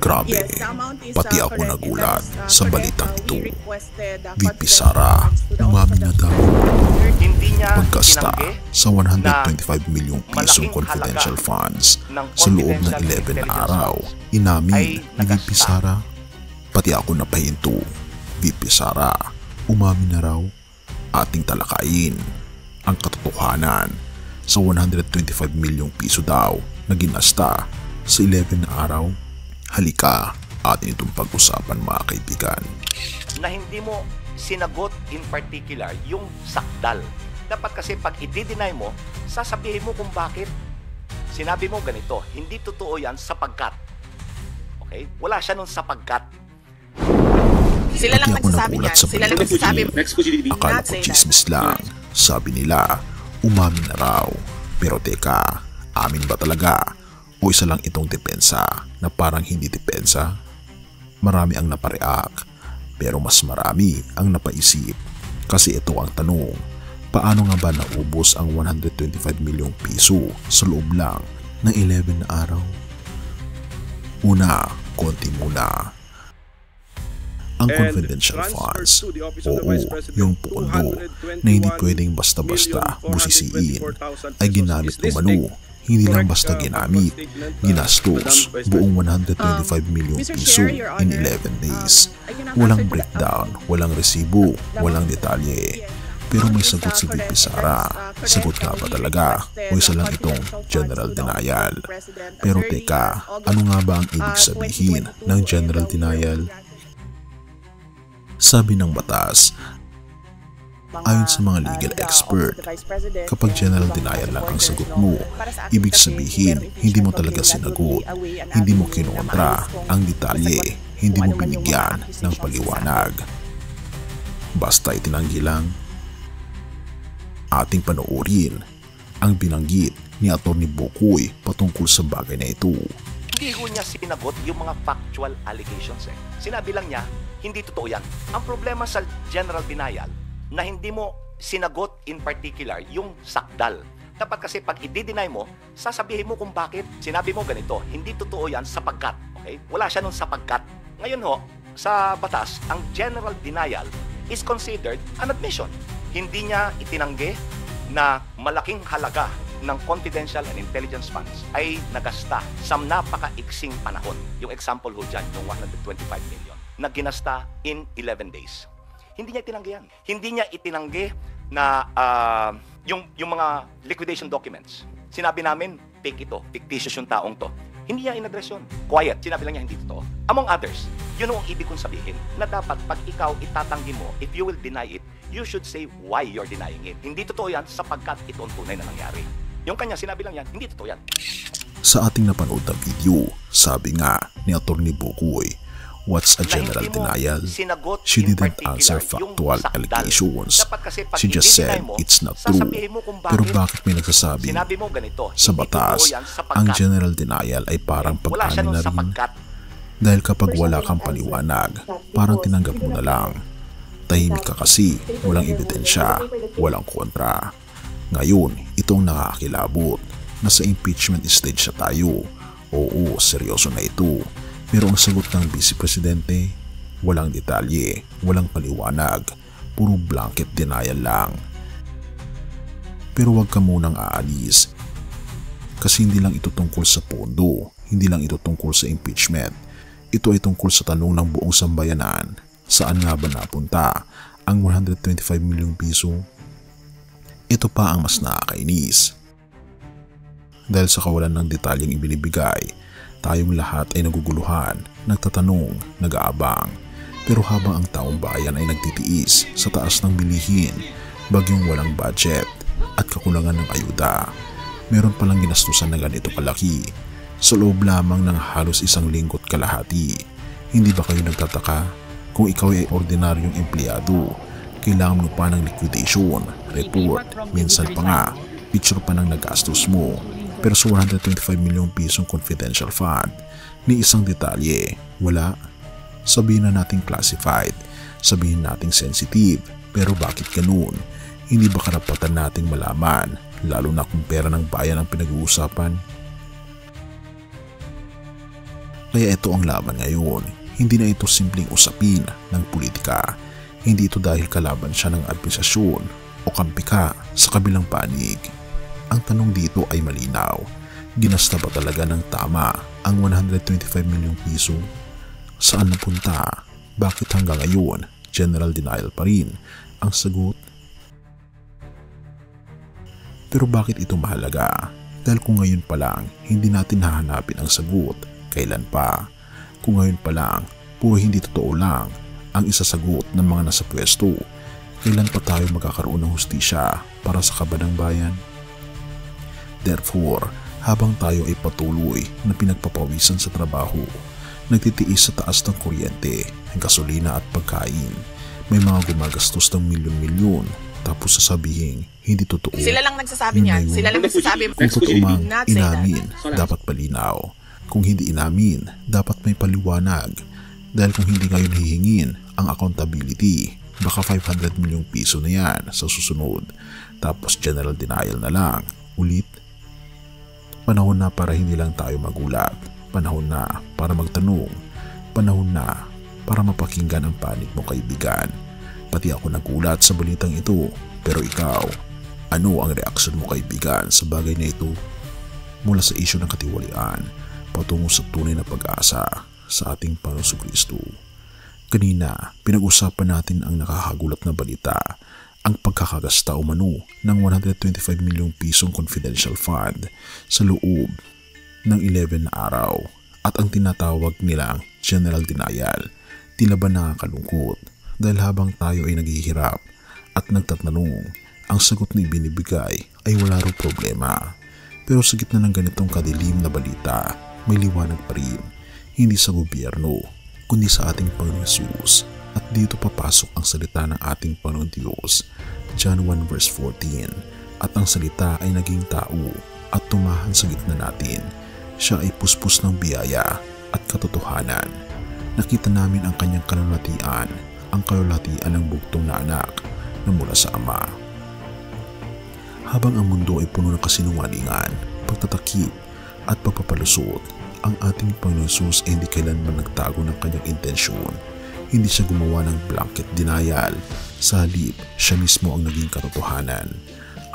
Grabe, pati ako nagulat sa balitang ito. VP Sara, umamin na daw. Pagkasta sa 125 milyong pisong confidential funds sa loob ng 11 na araw, inamin ni VP Sara. Pati ako napahinto. VP Sara, umamin na raw. Ating talakayin ang katotohanan sa 125 milyong piso daw na ginasta sa 11 na araw. Halika, atin itong pag-usapan mga kaibigan. Na hindi mo sinagot in particular yung sakdal. Dapat kasi pag i-deny mo, sasabihin mo kung bakit. Sinabi mo ganito, hindi totoo yan sapagkat. Okay? Wala siya nun sapagkat. Sila lang nagsasabi yan. Sila lang nagsasabi. Akala ko chismis lang. Sabi nila, umamin na raw. Pero teka, amin ba talaga? O isa lang itong depensa na parang hindi depensa? Marami ang napareact, pero mas marami ang napaisip. Kasi ito ang tanong, paano nga ba naubos ang 125 milyong piso sa loob lang ng 11 na araw? Una, konti muna. Ang confidential funds, oo, yung pondo na hindi pwedeng basta-basta busisiin, ay ginamit umano. Hindi lang basta ginamit, ginastos buong 125 milyong piso in 11 days. Walang breakdown, walang resibo, walang detalye. Pero may sagot si VP Sara. Sagot nga ba talaga? O isa lang itong general denial? Pero teka, ano nga ba ang ibig sabihin ng general denial? Sabi ng batas, ayon sa mga legal expert, kapag general denial lang ang sagot mo, ibig sabihin hindi mo talaga sinagot, hindi mo kinontra ang detalye, hindi mo binigyan ng paliwanag. Basta itinanggi lang. Ating panoorin ang binanggit ni Atty. Bukoy patungkol sa bagay na ito. Hindi ko niya sinagot yung mga factual allegations. Sinabi lang niya, hindi totoo yan. Ang problema sa general denial, na hindi mo sinagot in particular yung sakdal. Dapat kasi pag i-deny mo, sasabihin mo kung bakit. Sinabi mo ganito, hindi totoo yan sapagkat. Okay? Wala siya nun sapagkat. Ngayon ho, sa batas, ang general denial is considered an admission. Hindi niya itinanggi na malaking halaga ng confidential and intelligence funds ay nagasta sa napakaiksing panahon. Yung example ho dyan, yung 125 million, na ginasta in 11 days. Hindi niya itinanggi yan. Hindi niya itinanggi na yung mga liquidation documents. Sinabi namin, fake ito, fictitious yung taong to. Hindi niya in-address yun. Quiet, sinabi lang niya hindi totoo. Among others, yun ang ibig kong sabihin na dapat pag ikaw itatanggi mo, if you will deny it, you should say why you're denying it. Hindi totoo yan sapagkat ito ang tunay na nangyari. Yung kanya, sinabi lang yan, hindi totoo yan. Sa ating napanood na video, sabi nga ni Atty. Bukoy, what's a general denial? She didn't answer factual allegations. She just said it's not true. Pero bakit may nagsasabi? Sa batas, ang general denial ay parang pag-amin na rin. Dahil kapag wala kang paliwanag, parang tinanggap mo na lang. Tahimik ka kasi, walang ebidensya, walang kontra. Ngayon, itong nakakilabot. Nasa impeachment stage na tayo. Oo, seryoso na ito. Pero ang sagot ng Vice Presidente, walang detalye, walang paliwanag, puro blanket denial lang. Pero wag ka munang aalis. Kasi hindi lang ito tungkol sa pondo, hindi lang ito tungkol sa impeachment. Ito ay tungkol sa tanong ng buong sambayanan. Saan nga ba napunta ang 125 milyong piso? Ito pa ang mas nakakainis. Dahil sa kawalan ng detalyeng ibinibigay, tayong lahat ay naguguluhan, nagtatanong, nag-aabang. Pero habang ang taong bayan ay nagtitiis sa taas ng bilihin, bagyong walang budget at kakulangan ng ayuda, meron palang ginastusan na ganito kalaki sa loob lamang ng halos isang linggo't kalahati. Hindi ba kayo nagtataka? Kung ikaw ay ordinaryong empleyado, kailangan mo pa ng liquidation, report, minsan pa nga, picture pa ng nagastos mo. Pero sa 125 milyong pisong confidential fund, ni isang detalye, wala. Sabihin na nating classified, sabihin nating sensitive, pero bakit ganun? Hindi ba karapatan nating malaman, lalo na kung pera ng bayan ang pinag-uusapan? Kaya ito ang laban ngayon. Hindi na ito simpleng usapin ng politika. Hindi ito dahil kalaban siya ng administrasyon o kampi ka sa kabilang panig. Ang tanong dito ay malinaw. Ginasta ba talaga ng tama ang 125 milyong piso? Saan napunta? Bakit hanggang ngayon, general denial pa rin ang sagot? Pero bakit ito mahalaga? Dahil kung ngayon pa lang, hindi natin hahanapin ang sagot, kailan pa? Kung ngayon pa lang, puro hindi totoo lang ang isasagot ng mga nasa pwesto, kailan pa tayo magkakaroon ng hustisya para sa kaban ng bayan? Therefore, habang tayo ay patuloy na pinagpapawisan sa trabaho, nagtitiis sa taas ng kuryente, gasolina at pagkain, may mga gumagastos ng milyon-milyon tapos sasabihin hindi totoo. Sila lang nagsasabi niyan. Sila lang nagsasabi. Kung totoo mang inamin, dapat palinaw. Kung hindi inamin, dapat may paliwanag. Dahil kung hindi ngayon hihingin ang accountability, baka 500 milyong piso na yan sa susunod. Tapos general denial na lang. Ulit. Panahon na para hindi lang tayo magulat. Panahon na para magtanong. Panahon na para mapakinggan ang panig mo, kaibigan. Pati ako nagulat sa balitang ito. Pero ikaw, ano ang reaksyon mo, kaibigan, sa bagay na ito? Mula sa isyu ng katiwalian patungo sa tunay na pag-asa sa ating Panginoong Kristo. Kanina, pinag-usapan natin ang nakakagulat na balita, ang pagkakagasta umano ng 125 milyong pisong confidential fund sa loob ng 11 na araw at ang tinatawag nilang general denial. Tila ba nakakalungkot dahil habang tayo ay naghihirap at nagtatanong, ang sagot na ibinibigay ay wala rin problema. Pero sa gitna ng ganitong kadilim na balita, may liwanag pa rin, hindi sa gobyerno, kundi sa ating Panginoon Jesus. At dito papasok ang salita ng ating Panginoon Diyos, John 1 verse 14. At ang salita ay naging tao at tumahan sa gitna natin. Siya ay puspos ng biyaya at katotohanan. Nakita namin ang kanyang kalulatian, ang kalulatian ng bugtong na anak na mula sa Ama. Habang ang mundo ay puno ng kasinungalingan, pagtatakip at pagpapalusot, ang ating Panginoon Jesus ay hindi kailanman nagtago ng kanyang intensyon. Hindi siya gumawa ng blanket denial. Sa halip, siya mismo ang naging katotohanan.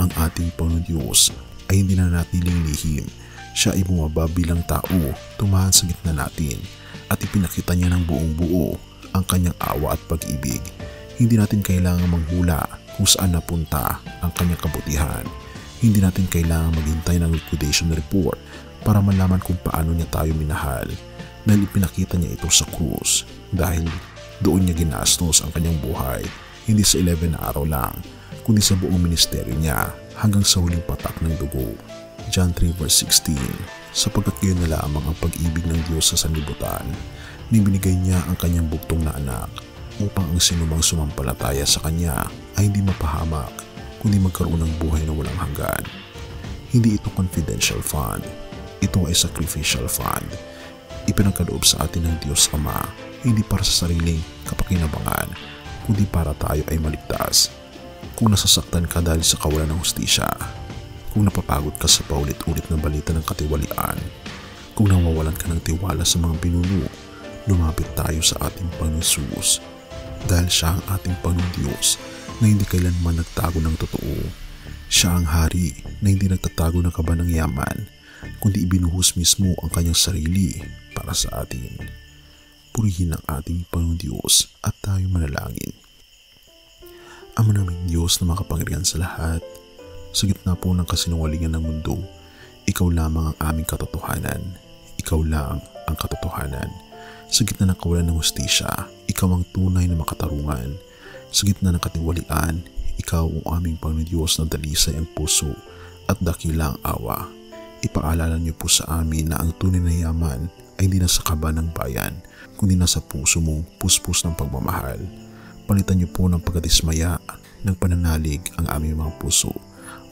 Ang ating Panginoon Diyos ay hindi na natiling lihim. Siya ay bumaba bilang tao, tumahan sa gitna natin, at ipinakita niya ng buong buo ang kanyang awa at pag-ibig. Hindi natin kailangang manghula kung saan napunta ang kanyang kabutihan. Hindi natin kailangang maghintay ng liquidation report para malaman kung paano niya tayo minahal, dahil ipinakita niya ito sa krus. Dahil doon niya ginastos ang kanyang buhay, hindi sa 11 na araw lang, kundi sa buong ministeryo niya hanggang sa huling patak ng dugo. John 3 verse 16. Sapagkat gayon na lamang ang pag-ibig ng Diyos sa sanlibutan, na binigay niya ang kanyang bugtong na anak, upang ang sinumang sumampalataya sa kanya ay hindi mapahamak, kundi magkaroon ng buhay na walang hanggan. Hindi ito confidential fund, ito ay sacrificial fund. Ipinagkaloob sa atin ng Diyos Ama, hindi para sa sariling kapakinabangan, kundi para tayo ay maligtas. Kung nasasaktan ka dahil sa kawalan ng hustisya, kung napapagod ka sa paulit-ulit na balita ng katiwalian, kung nawawalan ka ng tiwala sa mga pinuno, lumapit tayo sa ating Panginoon Jesus. Dahil siya ang ating Panginoon Diyos na hindi kailanman nagtago ng totoo. Siya ang hari na hindi nagtatago ng kaba ng yaman, kundi ibinuhos mismo ang kanyang sarili para sa atin. Purihin ang ating Panginoon Diyos at tayo manalangin. Ama naming Diyos na makapangyarihan sa lahat, sa gitna po ng kasinungalingan ng mundo, ikaw lamang ang aming katotohanan. Ikaw lang ang katotohanan. Sa gitna ng kawalan ng hustisya, ikaw ang tunay na makatarungan. Sa gitna ng katiwalian, ikaw ang aming Panginoon Diyos na dalisay ang puso at dakila ang awa. Ipaalala niyo po sa amin na ang tunay na yaman ay hindi nasa kaba ng bayan, kundi nasa puso mong puspos ng pagmamahal. Palitan niyo po ng pagkadismaya ng pananalig ang aming mga puso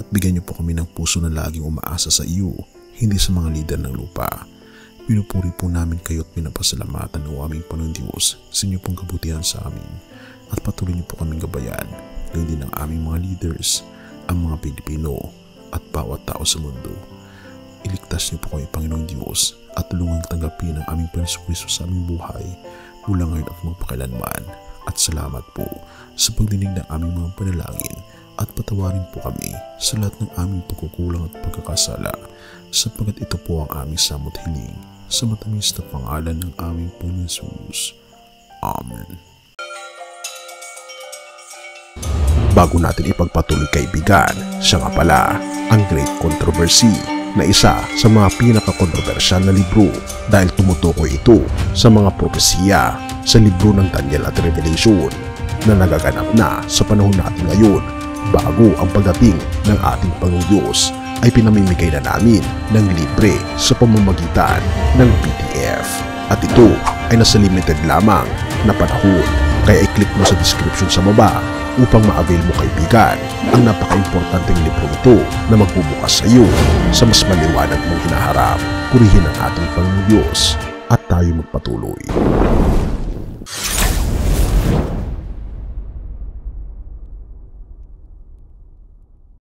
at bigyan niyo po kami ng puso na laging umaasa sa iyo, hindi sa mga lider ng lupa. Pinupuri po namin kayo at pinapasalamatan o aming Panginoon Diyos sa inyo pong kabutihan sa amin at patuloy niyo po kaming gabayan, gayon din ang aming mga leaders, ang mga Pilipino at bawat tao sa mundo. Iligtas niyo po kami, Panginoong Diyos, at tulungang tanggapin ang aming Panginoon sa aming buhay mula ngayon at magpakailanman. At salamat po sa pagdinig ng aming mga panalangin at patawarin po kami sa lahat ng aming pagkukulang at pagkakasala, sapagkat ito po ang aming samot hiling sa matamis na pangalan ng aming Panginoon Jesus. Amen. Bago natin ipagpatuloy, kaibigan, siya nga pala ang Great Controversy, na isa sa mga pinaka-kontrobersyal na libro dahil tumutukoy ito sa mga propesiya sa libro ng Daniel at Revelation na nagaganap na sa panahon natin ngayon. Bago ang pagdating ng ating Panginoong Diyos ay pinamimigay na namin ng libre sa pamamagitan ng PDF, at ito ay nasa limited lamang na panahon, kaya i-click mo sa description sa baba upang ma-avail mo, kaibigan, ang napaka-importanteng libro ito na magbubukas sa iyo sa mas maliwanag mong hinaharap. Purihin ang ating Panginoong Diyos at tayo magpatuloy.